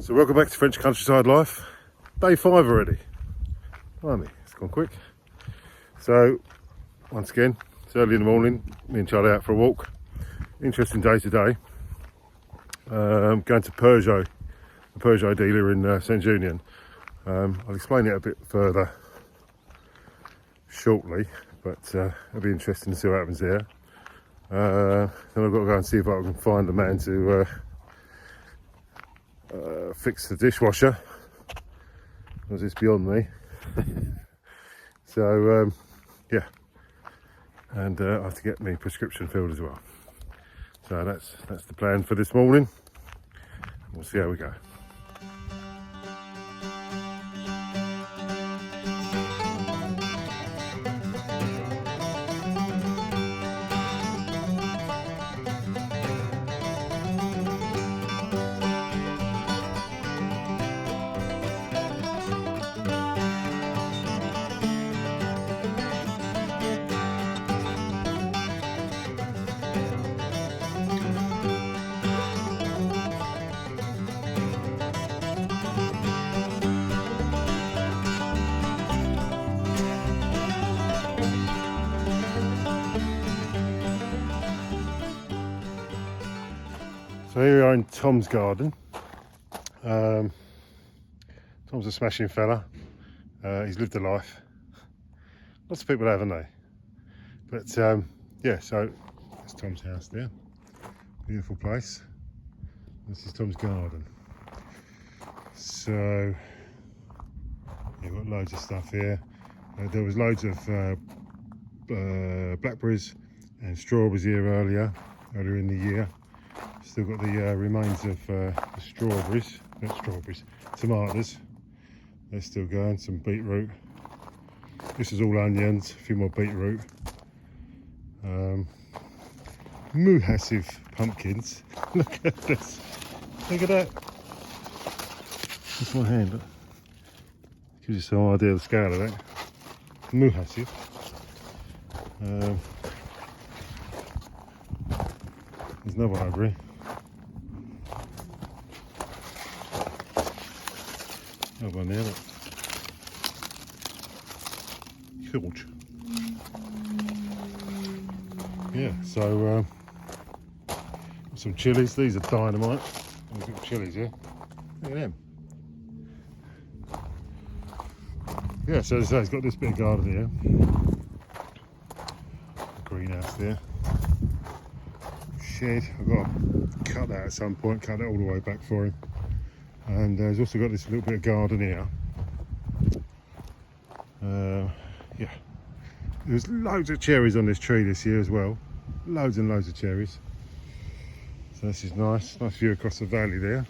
So welcome back to French Countryside Life. Day 5 already. Blimey, it's gone quick. So, once again, it's early in the morning. Me and Charlie out for a walk. Interesting day today. Going to Peugeot, the Peugeot dealer in Saint-Julien. I'll explain it a bit further shortly, but it'll be interesting to see what happens there. Then I've got to go and see if I can find a man to fix the dishwasher, because it's beyond me. So yeah, and I have to get my prescription filled as well. So that's the plan for this morning. We'll see how we go. So here we are in Tom's garden. Tom's a smashing fella. He's lived a life. Lots of people have, haven't they? But yeah, so that's Tom's house there. Beautiful place. This is Tom's garden. So you've got loads of stuff here. There was loads of blackberries and strawberries here earlier in the year. Still got the remains of the tomatoes. They're still going. Some beetroot. This is all onions. A few more beetroot. Massive pumpkins. Look at this. Look at that. That's my hand. Look. Gives you some idea of the scale of that. Massive. There's another one over here. Another one there, look. Huge. Yeah, so some chilies. These are dynamite. We've got chilies here. Look at them. Yeah, so as I say, it's got this bit of garden here. Greenhouse there. Shed. I've got to cut that at some point, cut it all the way back for him. And he's also got this little bit of garden here. Yeah, there's loads of cherries on this tree this year as well. Loads and loads of cherries. So this is nice view across the valley there.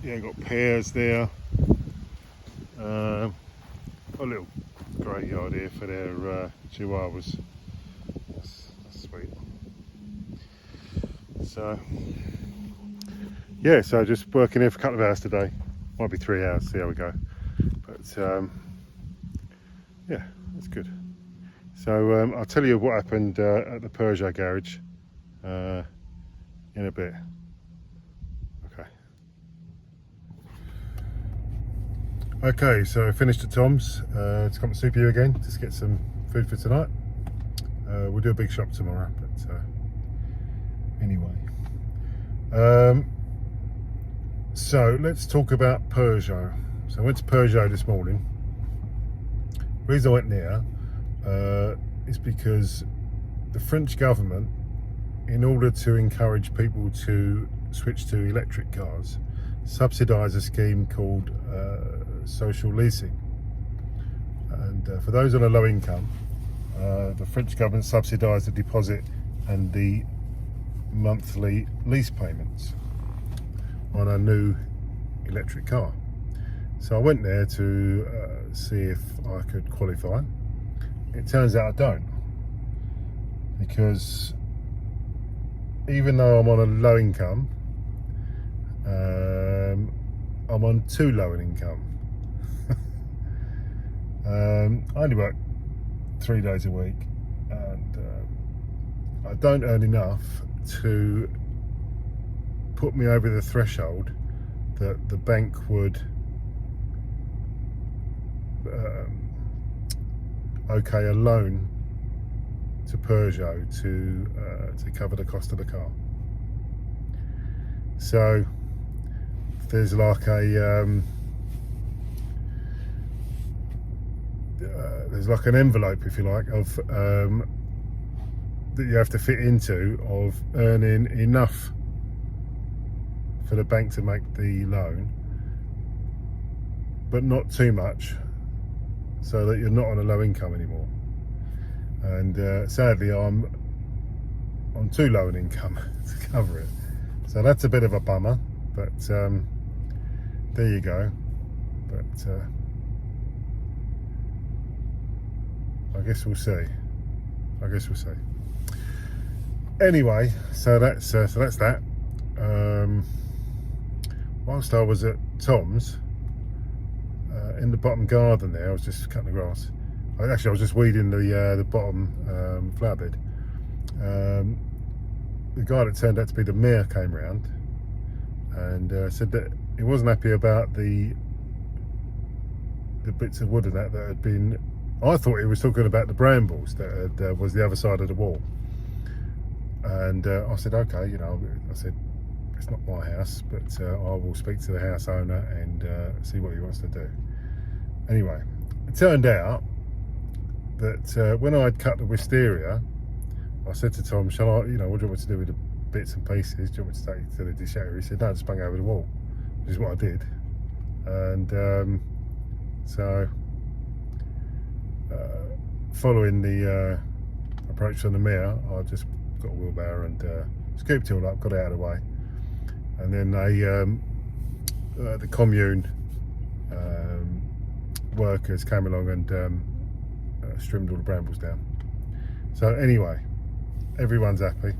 Yeah, got pears there. A little graveyard here for their chihuahuas. That's sweet. So yeah, so just working here for a couple of hours today. Might be 3 hours, see how we go. But yeah, that's good. So I'll tell you what happened at the Peugeot garage in a bit. Okay. Okay, so I finished at Tom's. To come and soup you again, just get some food for tonight. We'll do a big shop tomorrow, but anyway. So let's talk about Peugeot. So I went to Peugeot this morning. The reason I went there is because the French government, in order to encourage people to switch to electric cars, subsidise a scheme called social leasing. And for those on a low income, the French government subsidised the deposit and the monthly lease payments on a new electric car. So I went there to see if I could qualify. It turns out I don't, because even though I'm on a low income, I'm on too low an income. I only work 3 days a week, and I don't earn enough to put me over the threshold that the bank would okay a loan to Peugeot to cover the cost of the car. So there's like a there's like an envelope, if you like, of that you have to fit into of earning enough for the bank to make the loan, but not too much, so that you're not on a low income anymore. And sadly, I'm on too low an income to cover it, so that's a bit of a bummer. But there you go. But I guess we'll see. Anyway, so that's that. Whilst I was at Tom's, in the bottom garden there, I was just cutting the grass. I was just weeding the bottom flower bed. The guy that turned out to be the mayor came round and said that he wasn't happy about the bits of wood and that had been. I thought he was talking about the brambles that was the other side of the wall. And I said, okay, I said, it's not my house, but I will speak to the house owner and see what he wants to do. Anyway, it turned out that when I'd cut the wisteria, I said to Tom, shall I, what do you want me to do with the bits and pieces? Do you want me to take it to the dishetter? He said, no, just bang over the wall, which is what I did. And so following the approach from the mayor, I just got a wheelbarrow and scooped it all up, got it out of the way, and then the commune workers came along and trimmed all the brambles down. So anyway, everyone's happy.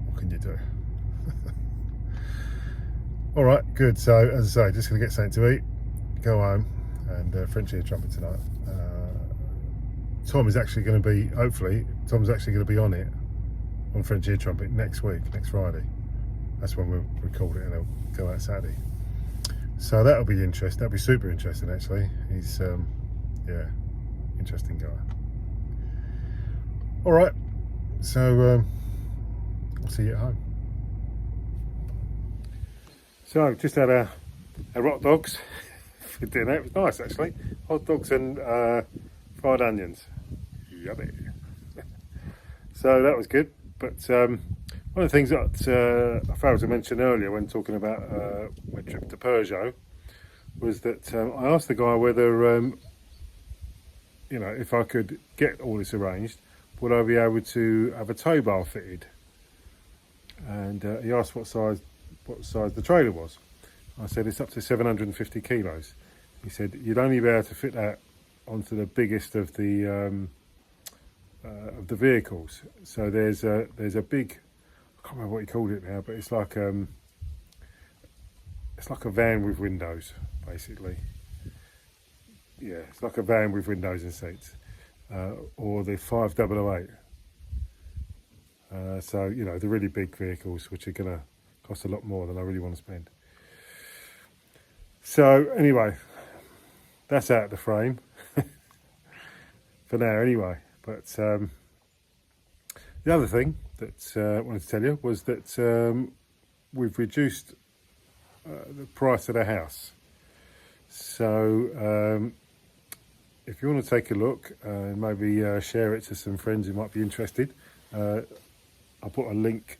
What can you do? All right, good. So as I say, just gonna get something to eat, go home, and French ear trumpet tonight. Tom is actually going to be, hopefully, Tom's actually going to be on it, on French ear trumpet next week, next Friday. That's when we'll record it and it'll go out Saturday. So that'll be interesting. That'll be super interesting, actually. He's, yeah, interesting guy. All right, so I'll see you at home. So just had our hot dogs for dinner. It was nice, actually. Hot dogs and fried onions. Yummy. So that was good. But one of the things that I failed to mention earlier when talking about my trip to Peugeot was that I asked the guy whether, if I could get all this arranged, would I be able to have a tow bar fitted? And he asked what size the trailer was. I said it's up to 750 kilos. He said you'd only be able to fit that onto the biggest of the vehicles. So there's a big, I can't remember what he called it now, but it's like a van with windows, basically. Yeah, it's like a van with windows and seats, or the 5008. So the really big vehicles, which are going to cost a lot more than I really want to spend. So anyway, that's out of the frame for now anyway. But the other thing that I wanted to tell you was that we've reduced the price of the house. So if you want to take a look and maybe share it to some friends who might be interested, I'll put a link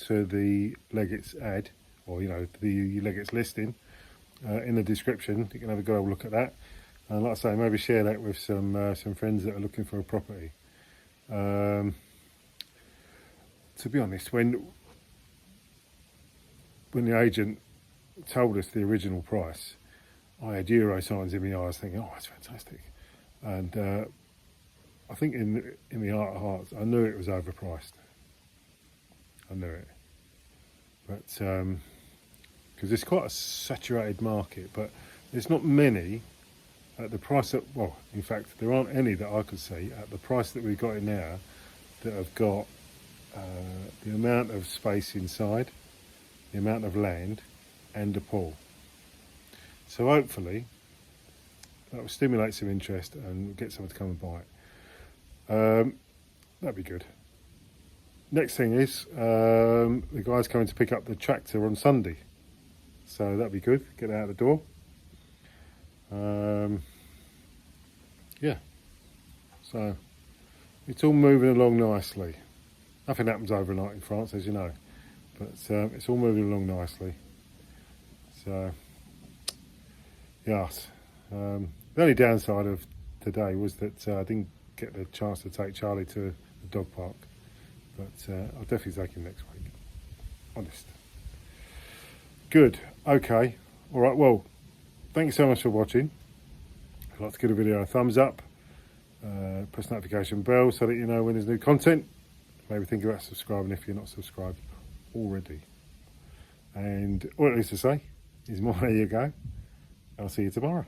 to the Leggett's ad, or the Leggett's listing in the description. You can have a go look at that, and like I say, maybe share that with some friends that are looking for a property. To be honest, when the agent told us the original price, I had euro signs in my eyes thinking, oh, that's fantastic. And I think in the heart of hearts, I knew it was overpriced. I knew it. But because it's quite a saturated market, but there's not many at the price that, well, in fact, there aren't any that I could see at the price that we've got it now that have got the amount of space inside, the amount of land, and a pool. So hopefully that will stimulate some interest and get someone to come and buy it. That'd be good. Next thing is the guy's coming to pick up the tractor on Sunday, so that'd be good. Get it out the door. Yeah, so it's all moving along nicely. Nothing happens overnight in France, as you know, but it's all moving along nicely. So yes, the only downside of today was that I didn't get the chance to take Charlie to the dog park, but I'll definitely take him next week. Honest. Good. Okay. All right. Well, thank you so much for watching. If you'd like to give a video a thumbs up, press the notification bell so that you know when there's new content. Maybe think about subscribing if you're not subscribed already. And all it is to say is more there you go. I'll see you tomorrow.